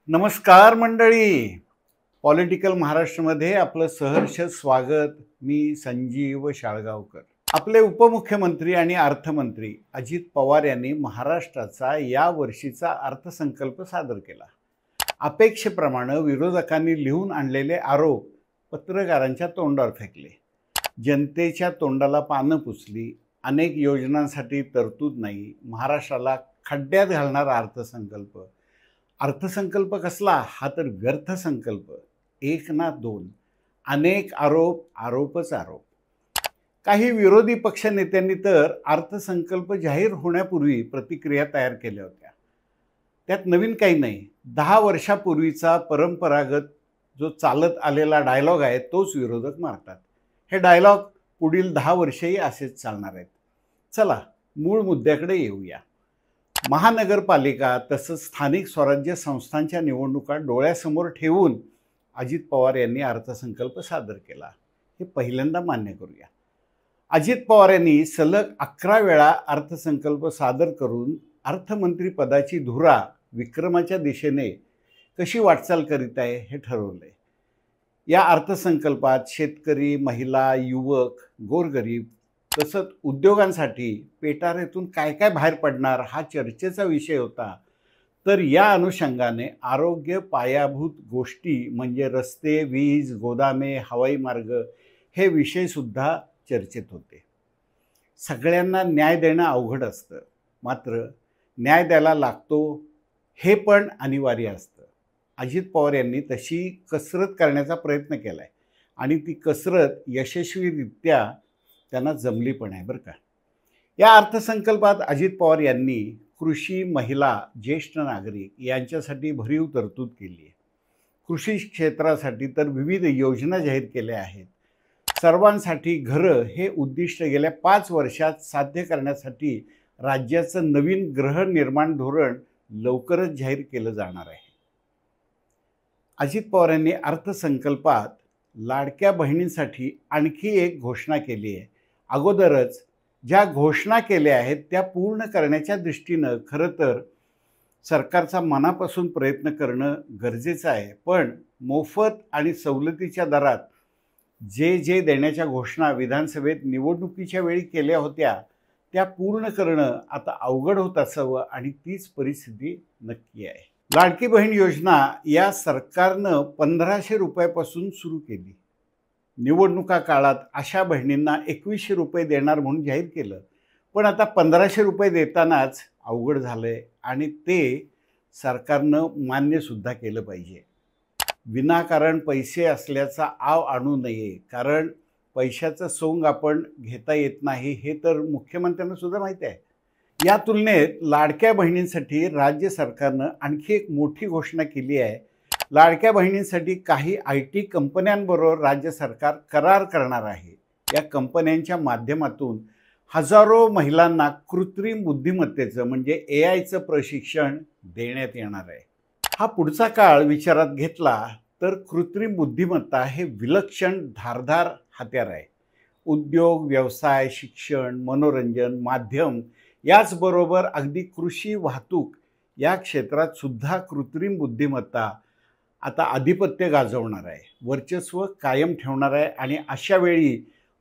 नमस्कार मंडळी. पॉलिटिकल महाराष्ट्रमध्ये आपलं सहर्ष स्वागत. मी संजीव शाळगावकर. आपले उपमुख्यमंत्री आणि अर्थमंत्री अजित पवार यांनी महाराष्ट्राचा या वर्षीचा अर्थसंकल्प सादर केला. अपेक्षेप्रमाणे विरोधकांनी लिहून आणलेले आरोप पत्रकारांच्या तोंडावर फेकले. जनतेच्या तोंडाला पानं पुसली. अनेक योजनांसाठी तरतूद नाही. महाराष्ट्राला खड्ड्यात घालणारा अर्थसंकल्प. अर्थसंकल्प कसला? हा तर व्यर्थ संकल्प. एक ना दोन, अनेक आरोप, आरोपच आरोप. काही विरोधी पक्ष नेत्यांनी तर अर्थसंकल्प जाहीर होण्यापूर्वी प्रतिक्रिया तयार केल्या होत्या. त्यात नवीन काही नाही. 10 वर्षापूर्वीचा परंपरागत जो चालत आलेला डायलॉग आहे तोच विरोधक मारतात. हे डायलॉग पुढील 10 वर्षेही असेच चालणार आहेत. चला मूळ मुद्द्याकडे येऊया. महानगरपालिका तसंच स्थानिक स्वराज्य संस्थांच्या निवडणुका डोळ्यासमोर ठेवून अजित पवार यांनी अर्थसंकल्प सादर केला. हे पहिल्यांदा मान्य करूया. अजित पवार यांनी सलग 11 वेळा अर्थसंकल्प सादर करून अर्थमंत्री पदाची धुरा विक्रमाच्या दिशेने कशी वाटचाल करीत आहे हे ठरवलंय. या अर्थसंकल्पात शेतकरी, महिला, युवक, गोरगरीब तसंच उद्योगांसाठी पेटारेतून काय काय बाहेर पडणार हा चर्चेचा विषय होता. तर या अनुषंगाने आरोग्य, पायाभूत गोष्टी म्हणजे रस्ते, वीज, गोदामे, हवाई मार्ग हे विषयसुद्धा चर्चेत होते. सगळ्यांना न्याय देणं अवघड असतं, मात्र न्याय द्यायला लागतो हे पण अनिवार्य असतं. अजित पवार यांनी तशी कसरत करण्याचा प्रयत्न केला आहे आणि ती कसरत यशस्वीरित्या त्यांना जमली पण आहे बरं का. या अर्थसंकल्पात अजित पवार यांनी कृषी, महिला, ज्येष्ठ नागरिक यांच्यासाठी भरीव तरतूद केली आहे. कृषी क्षेत्रासाठी तर विविध योजना जाहीर केल्या आहेत. सर्वांसाठी घरं हे उद्दिष्ट गेल्या 5 वर्षात साध्य करण्यासाठी राज्याचं नवीन गृहनिर्माण धोरण लवकरच जाहीर केलं जाणार आहे. अजित पवार यांनी अर्थसंकल्पात लाडक्या बहिणींसाठी आणखी एक घोषणा केली आहे. अगोदरच ज्या घोषणा केल्या आहेत त्या पूर्ण करण्याच्या दृष्टीनं खरं तर सरकारचा मनापासून प्रयत्न करणं गरजेचं आहे. पण मोफत आणि सवलतीच्या दरात जे देण्याच्या घोषणा विधानसभेत निवडणुकीच्या वेळी केल्या होत्या त्या पूर्ण करणं आता अवघड होत असावं आणि तीच परिस्थिती नक्की आहे. लाडकी बहीण योजना या सरकारनं 1500 रुपयापासून सुरू केली. निवडणुका काळात अशा बहिणींना 2100 रुपये देणार म्हणून जाहीर केलं. पण आता 1500 रुपये देतानाच अवघड झालंय आणि ते सरकारनं मान्यसुद्धा केलं पाहिजे. विनाकारण पैसे असल्याचा आव आणू नये, कारण पैशाचं सोंग आपण घेता येत नाही हे तर मुख्यमंत्र्यांना सुद्धा माहिती आहे. या तुलनेत लाडक्या बहिणींसाठी राज्य सरकारनं आणखी एक मोठी घोषणा केली आहे. लाडक्या बहिणींसाठी काही IT कंपन्यांबरोबर राज्य सरकार करार करणार आहे. या कंपन्यांच्या माध्यमातून हजारो महिलांना कृत्रिम बुद्धिमत्तेचं म्हणजे AIचं प्रशिक्षण देण्यात येणार आहे. हा पुढचा काळ विचारात घेतला तर कृत्रिम बुद्धिमत्ता हे विलक्षण धारदार हत्यार आहे. उद्योग, व्यवसाय, शिक्षण, मनोरंजन, माध्यम याचबरोबर अगदी कृषी, वाहतूक या क्षेत्रात सुद्धा कृत्रिम बुद्धिमत्ता आता आधिपत्य गाजवणार आहे, वर्चस्व कायम ठेवणार आहे आणि अशा वेळी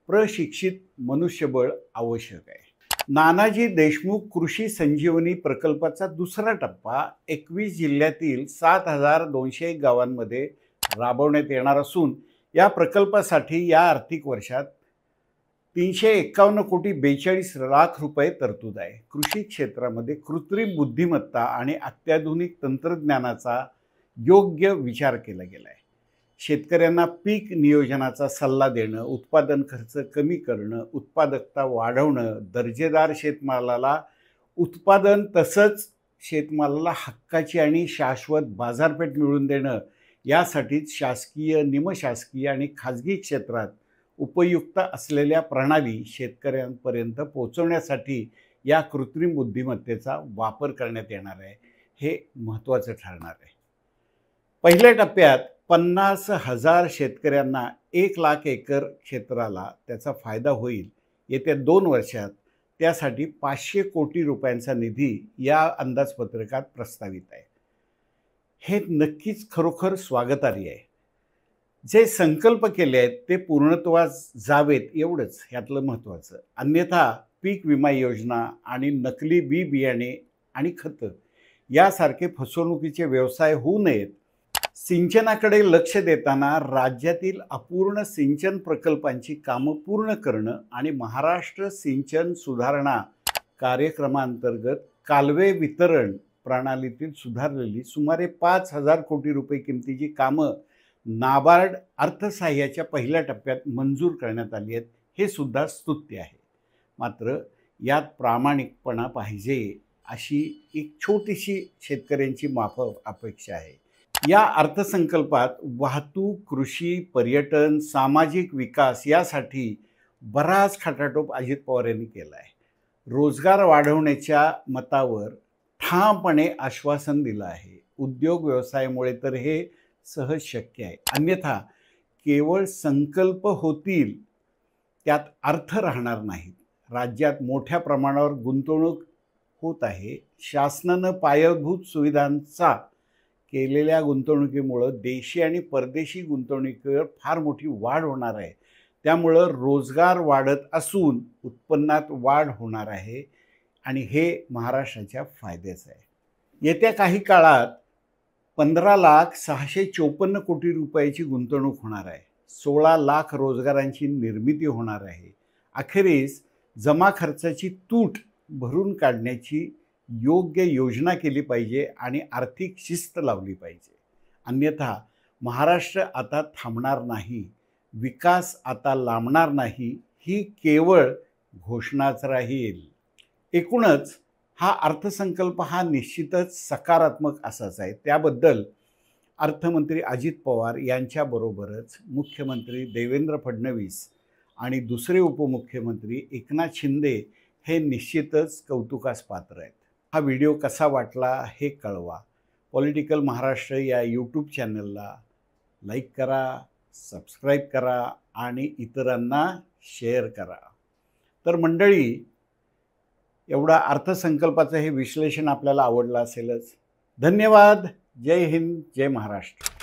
प्रशिक्षित मनुष्यबळ आवश्यक आहे. नानाजी देशमुख कृषी संजीवनी प्रकल्पाचा दुसरा टप्पा 21 जिल्ह्यातील 7201 गावांमध्ये राबवण्यात येणार असून या प्रकल्पासाठी या आर्थिक वर्षात 351 कोटी 42 लाख रुपये तरतूद आहे. कृषी क्षेत्रामध्ये कृत्रिम बुद्धिमत्ता आणि अत्याधुनिक तंत्रज्ञानाचा योग्य विचार केला गेला आहे. शेतकऱ्यांना पीक नियोजनाचा सल्ला देणं, उत्पादन खर्च कमी करणं, उत्पादकता वाढवणं, दर्जेदार शेतमालाला उत्पादन तसंच शेतमालाला हक्काची आणि शाश्वत बाजारपेठ मिळवून देणं यासाठीच शासकीय, निमशासकीय आणि खाजगी क्षेत्रात उपयुक्त असलेल्या प्रणाली शेतकऱ्यांपर्यंत पोहोचवण्यासाठी या कृत्रिम बुद्धिमत्तेचा वापर करण्यात येणार आहे. हे महत्त्वाचं ठरणार आहे. पहिल्या टप्प्यात 50,000 शेतकऱ्यांना 1 लाख एकर क्षेत्राला त्याचा फायदा होईल. येत्या 2 वर्षात त्यासाठी 500 कोटी रुपयांचा निधी या अंदाजपत्रकात प्रस्तावित आहे. हे नक्कीच खरोखर स्वागतार्ह आहे. जे संकल्प केले आहेत ते पूर्णत्वास जावेत एवढंच यातलं महत्त्वाचं. अन्यथा पीक विमा योजना आणि नकली बी बियाणे आणि खतं यासारखे फसवणुकीचे व्यवसाय होऊ नयेत. सिंचनाकडे लक्ष देताना राज्यातील अपूर्ण सिंचन प्रकल्पांची कामं पूर्ण करणं आणि महाराष्ट्र सिंचन सुधारणा कार्यक्रमांतर्गत कालवे वितरण प्रणालीतील सुधारलेली सुमारे 5,000 कोटी रुपये किमतीची कामं नाबार्ड अर्थसहाय्याच्या पहिल्या टप्प्यात मंजूर करण्यात आली आहेत, हे सुद्धा स्तुत्य आहे. मात्र यात प्रामाणिकपणा पाहिजे अशी एक छोटीशी शेतकऱ्यांची माफक अपेक्षा आहे. या अर्थसंकल्पात वाहतूक, कृषी, पर्यटन, सामाजिक विकास यासाठी बराच खटाटोप अजित पवार यांनी केला आहे. रोजगार वाढवण्याच्या मतावर ठामपणे आश्वासन दिलं आहे. उद्योग व्यवसायामुळे तर हे सहज शक्य आहे. अन्यथा केवळ संकल्प होतील, त्यात अर्थ राहणार नाहीत. राज्यात मोठ्या प्रमाणावर गुंतवणूक होत आहे. शासनानं पायाभूत सुविधांचा केलेल्या गुंतवणुकीमुळं देशी आणि परदेशी गुंतवणुकीवर फार मोठी वाढ होणार आहे. त्यामुळं रोजगार वाढत असून उत्पन्नात वाढ होणार आहे आणि हे महाराष्ट्राच्या फायद्याचं आहे. येत्या काही काळात 15,654 कोटी रुपयाची गुंतवणूक होणार आहे. 16 लाख रोजगारांची निर्मिती होणार आहे. अखेरीस जमा खर्चाची तूट भरून काढण्याची योग्य योजना केली पाहिजे आणि आर्थिक शिस्त लावली पाहिजे. अन्यथा महाराष्ट्र आता थांबणार नाही, विकास आता लांबणार नाही, ही केवळ घोषणाच राहील. एकूणच हा अर्थसंकल्प हा निश्चितच सकारात्मक असाच आहे. त्याबद्दल अर्थमंत्री अजित पवार यांच्याबरोबरच मुख्यमंत्री देवेंद्र फडणवीस आणि दुसरे उपमुख्यमंत्री एकनाथ शिंदे हे निश्चितच कौतुकास पात्र आहेत. हा व्हिडिओ कसा वाटला हे कळवा. पॉलिटिकल महाराष्ट्र या यूट्यूब चॅनलला लाईक करा, सबस्क्राईब करा आणि इतरांना शेअर करा. तर मंडळी, एवढा अर्थसंकल्पाचं हे विश्लेषण आपल्याला आवडलं असेलच. धन्यवाद. जय हिंद, जय महाराष्ट्र.